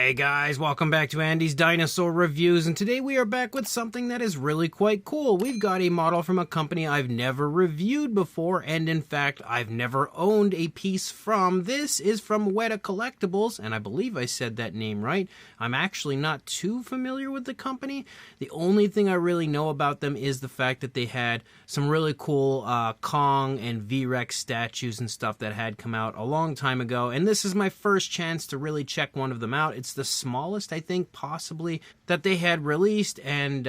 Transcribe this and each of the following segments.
Hey guys, welcome back to Andy's Dinosaur Reviews, and today we are back with something that is really quite cool. We've got a model from a company I've never reviewed before, and in fact, I've never owned a piece from. This is from Weta Collectibles, and I believe I said that name right. I'm actually not too familiar with the company. The only thing I really know about them is the fact that they had some really cool Kong and V-Rex statues and stuff that had come out a long time ago, and this is my first chance to really check one of them out. It's the smallest, I think, possibly that they had released, and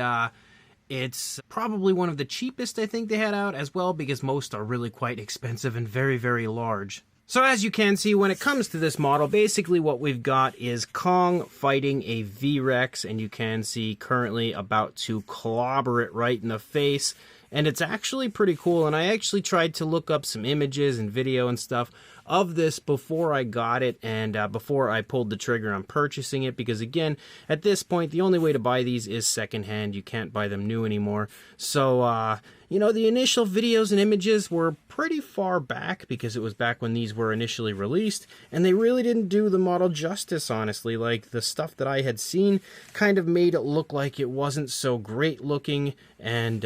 it's probably one of the cheapest I think they had out as well, because most are really quite expensive and very, very large. So as you can see, when it comes to this model, basically what we've got is Kong fighting a V-Rex, and you can see currently about to clobber it right in the face. And it's actually pretty cool, and I actually tried to look up some images and video and stuff of this before I got it and before I pulled the trigger on purchasing it, because again, at this point, the only way to buy these is secondhand. You can't buy them new anymore. So, you know, the initial videos and images were pretty far back, because it was back when these were initially released, and they really didn't do the model justice, honestly. Like, the stuff that I had seen kind of made it look like it wasn't so great looking, and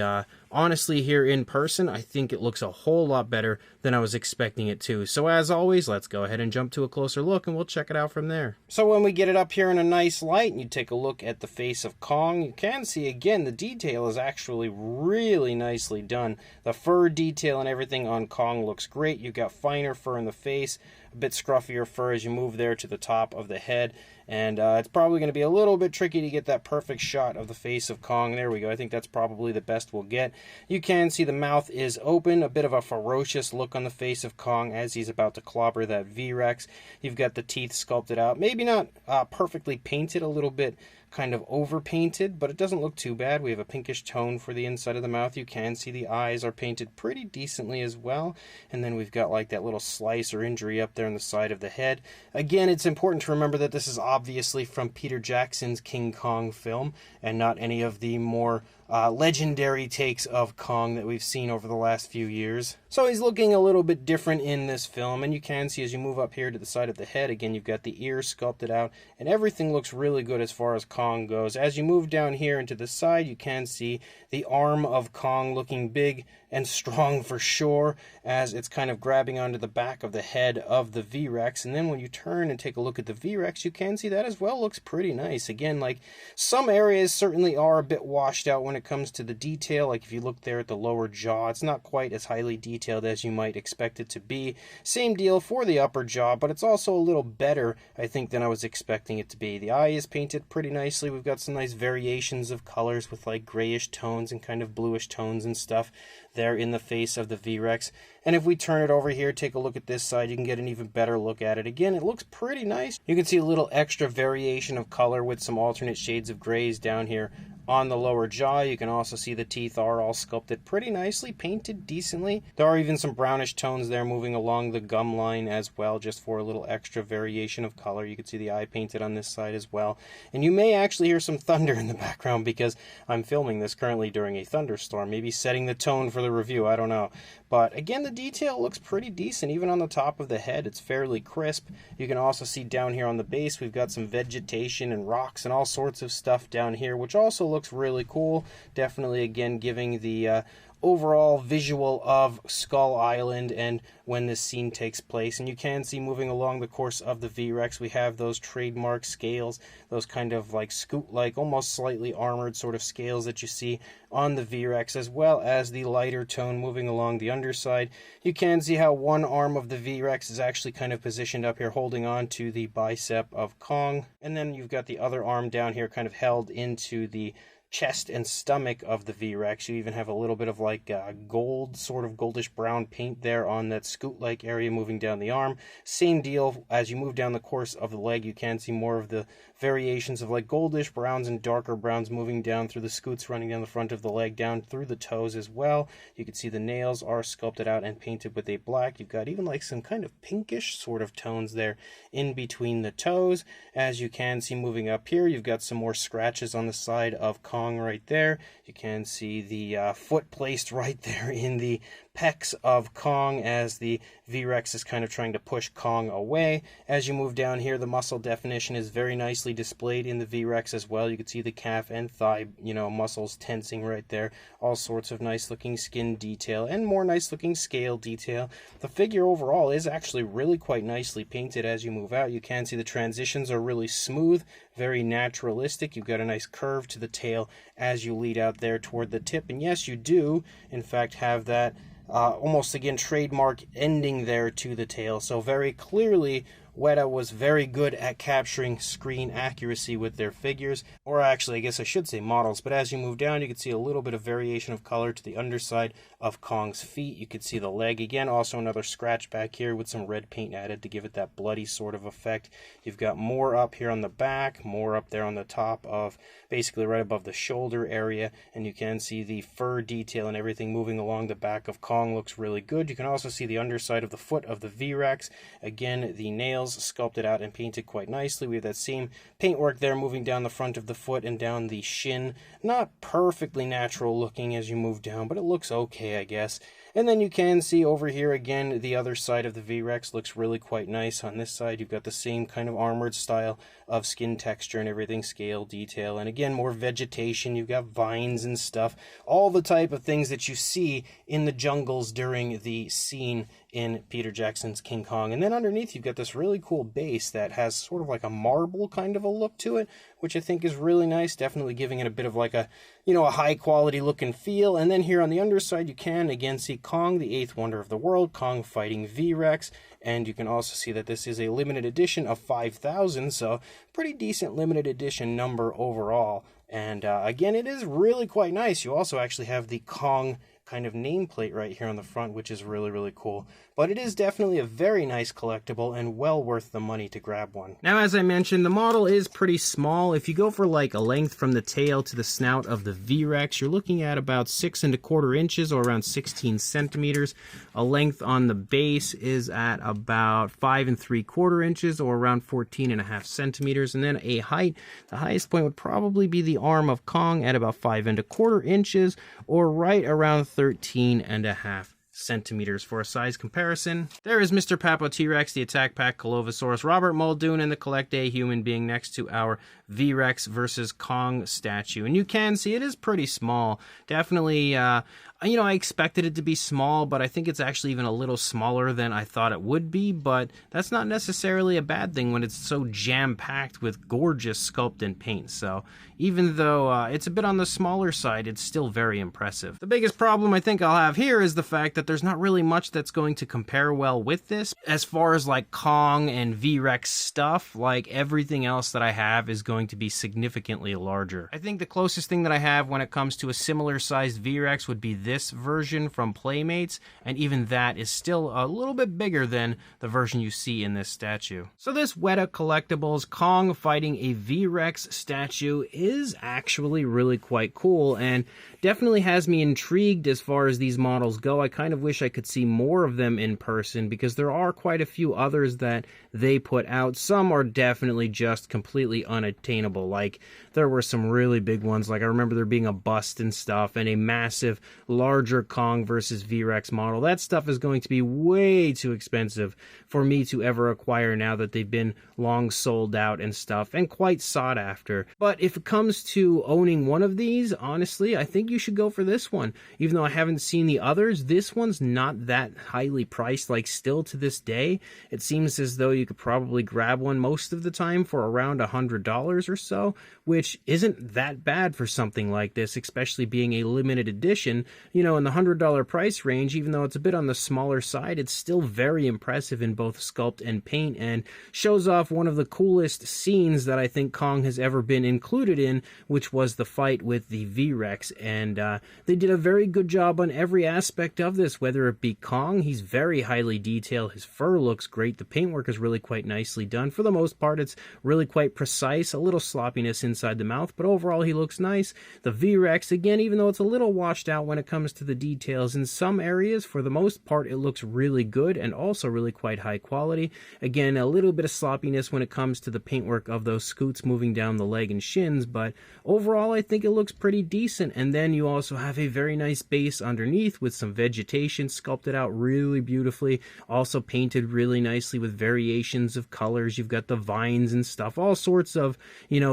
honestly, here in person, I think it looks a whole lot better than I was expecting it to. So as always, let's go ahead and jump to a closer look, and we'll check it out from there. So when we get it up here in a nice light, and you take a look at the face of Kong, you can see, again, the detail is actually really nicely done. The fur detail and everything on Kong looks great. You've got finer fur in the face, a bit scruffier fur as you move there to the top of the head, and it's probably going to be a little bit tricky to get that perfect shot of the face of Kong. There we go. I think that's probably the best we'll get. You can see the mouth is open, a bit of a ferocious look on the face of Kong as he's about to clobber that V-Rex. You've got the teeth sculpted out, maybe not perfectly painted, a little bit kind of over painted, but it doesn't look too bad. We have a pinkish tone for the inside of the mouth. You can see the eyes are painted pretty decently as well, and then we've got like that little slice or injury up there on the side of the head. Again, it's important to remember that this is obviously from Peter Jackson's King Kong film and not any of the more legendary takes of Kong that we've seen over the last few years. So he's looking a little bit different in this film, and you can see as you move up here to the side of the head, again, you've got the ears sculpted out, and everything looks really good as far as Kong goes. As you move down here into the side, you can see the arm of Kong looking big and strong for sure, as it's kind of grabbing onto the back of the head of the V-Rex. And then when you turn and take a look at the V-Rex, you can see that as well looks pretty nice. Again, like, some areas certainly are a bit washed out when it comes to the detail. Like if you look there at the lower jaw, it's not quite as highly detailed as you might expect it to be. Same deal for the upper jaw, but it's also a little better, I think, than I was expecting it to be. The eye is painted pretty nicely. We've got some nice variations of colors with like grayish tones and kind of bluish tones and stuff there in the face of the V-Rex. And if we turn it over here, take a look at this side, you can get an even better look at it. Again, it looks pretty nice. You can see a little extra variation of color with some alternate shades of grays down here on the lower jaw. You can also see the teeth are all sculpted pretty nicely, painted decently. There are even some brownish tones there moving along the gum line as well, just for a little extra variation of color. You can see the eye painted on this side as well. And you may actually hear some thunder in the background, because I'm filming this currently during a thunderstorm, maybe setting the tone for the review, I don't know. But again, the detail looks pretty decent. Even on the top of the head, it's fairly crisp. You can also see down here on the base, we've got some vegetation and rocks and all sorts of stuff down here, which also looks really cool. Definitely, again, giving the overall visual of Skull Island and when this scene takes place. And you can see moving along the course of the V-Rex, we have those trademark scales, those kind of like scoot-like, almost slightly armored sort of scales that you see on the V-Rex, as well as the lighter tone moving along the underside. You can see how one arm of the V-Rex is actually kind of positioned up here, holding on to the bicep of Kong. And then you've got the other arm down here kind of held into the chest and stomach of the V-Rex. You even have a little bit of like gold, sort of goldish brown paint there on that scoot-like area moving down the arm. Same deal as you move down the course of the leg. You can see more of the variations of like goldish browns and darker browns moving down through the scoots, running down the front of the leg, down through the toes as well. You can see the nails are sculpted out and painted with a black. You've got even like some kind of pinkish sort of tones there in between the toes. As you can see moving up here, you've got some more scratches on the side of Kong right there. You can see the foot placed right there in the pecs of Kong as the V-Rex is kind of trying to push Kong away. As you move down here, the muscle definition is very nicely displayed in the V-Rex as well. You can see the calf and thigh, muscles tensing right there. All sorts of nice looking skin detail and more nice looking scale detail. The figure overall is actually really quite nicely painted as you move out. You can see the transitions are really smooth, very naturalistic. You've got a nice curve to the tail as you lead out there toward the tip. And yes, you do, in fact, have that almost, again, trademark ending there to the tail. So very clearly, Weta was very good at capturing screen accuracy with their figures, or actually, I guess I should say models, but as you move down, you can see a little bit of variation of color to the underside of Kong's feet. You can see the leg again, also another scratch back here with some red paint added to give it that bloody sort of effect. You've got more up here on the back, more up there on the top of, basically right above the shoulder area, and you can see the fur detail and everything moving along the back of Kong looks really good. You can also see the underside of the foot of the V-Rex. Again, the nails sculpted out and painted quite nicely. We have that same paintwork there moving down the front of the foot and down the shin. Not perfectly natural looking as you move down, but it looks okay, I guess. And then you can see over here again, the other side of the V-Rex looks really quite nice. On this side, you've got the same kind of armored style of skin texture and everything, scale, detail, and again, more vegetation. You've got vines and stuff, all the type of things that you see in the jungles during the scene in Peter Jackson's King Kong. And then underneath, you've got this really cool base that has sort of like a marble kind of a look to it, which I think is really nice, definitely giving it a bit of like a, a high quality look and feel. And then here on the underside, you can again see Kong, the eighth wonder of the world, Kong fighting V-Rex. And you can also see that this is a limited edition of 5,000, so pretty decent limited edition number overall. And again, it is really quite nice. You also actually have the Kong kind of nameplate right here on the front, which is really, really cool. But it is definitely a very nice collectible and well worth the money to grab one. Now, as I mentioned, the model is pretty small. If you go for like a length from the tail to the snout of the V-Rex, you're looking at about 6 1/4 inches or around 16 centimeters. A length on the base is at about 5 3/4 inches or around 14.5 centimeters. And then a height, the highest point would probably be the arm of Kong at about 5 1/4 inches or right around 13.5 centimeters for a size comparison. There is Mr. Papo T-Rex, the Attack Pack Colovosaurus, Robert Muldoon, and the Collect A human being next to our V-Rex versus Kong statue. And you can see it is pretty small. Definitely, I expected it to be small, but I think it's actually even a little smaller than I thought it would be, but that's not necessarily a bad thing when it's so jam-packed with gorgeous sculpt and paint. So even though it's a bit on the smaller side, it's still very impressive. The biggest problem I think I'll have here is the fact that there's not really much that's going to compare well with this. As far as like Kong and V-Rex stuff, like everything else that I have is going to be significantly larger. I think the closest thing that I have when it comes to a similar sized V-Rex would be this version from Playmates, and even that is still a little bit bigger than the version you see in this statue. So this Weta Collectibles Kong fighting a V-Rex statue is actually really quite cool, and definitely has me intrigued as far as these models go. I kind of wish I could see more of them in person, because there are quite a few others that they put out. Some are definitely just completely unattainable. Like, there were some really big ones. Like, I remember there being a bust and stuff, and a massive, larger Kong versus V-Rex model. That stuff is going to be way too expensive for me to ever acquire now that they've been long sold out and stuff, and quite sought after. But if it comes to owning one of these, honestly, I think you should go for this one. Even though I haven't seen the others, this one's not that highly priced. Like, still to this day, it seems as though you could probably grab one most of the time for around $100 or so, which isn't that bad for something like this, especially being a limited edition. In the $100 price range, even though it's a bit on the smaller side, it's still very impressive in both sculpt and paint, and shows off one of the coolest scenes that I think Kong has ever been included in, which was the fight with the V-Rex. And they did a very good job on every aspect of this, whether it be Kong. He's very highly detailed. His fur looks great. The paintwork is really quite nicely done. For the most part, it's really quite precise. A little sloppiness inside the mouth, but overall he looks nice. The V-Rex, again, even though it's a little washed out when it comes comes to the details. In some areas, for the most part, it looks really good and also really quite high quality. Again, a little bit of sloppiness when it comes to the paintwork of those scoots moving down the leg and shins, but overall I think it looks pretty decent. And then you also have a very nice base underneath with some vegetation sculpted out really beautifully, also painted really nicely with variations of colors. You've got the vines and stuff, all sorts of,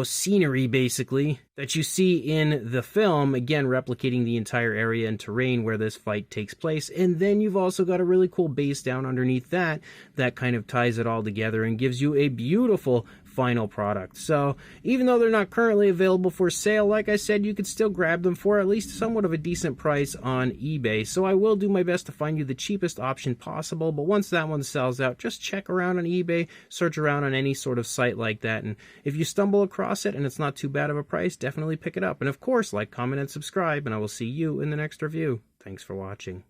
scenery basically that you see in the film, again replicating the entire area and terrain where this fight takes place. And then you've also got a really cool base down underneath that kind of ties it all together and gives you a beautiful final product. So even though they're not currently available for sale, like I said, you could still grab them for at least somewhat of a decent price on eBay. So I will do my best to find you the cheapest option possible, but once that one sells out, just check around on eBay, search around on any sort of site like that, and if you stumble across it and it's not too bad of a price, definitely pick it up. And of course, like, comment, and subscribe, and I will see you in the next review. Thanks for watching.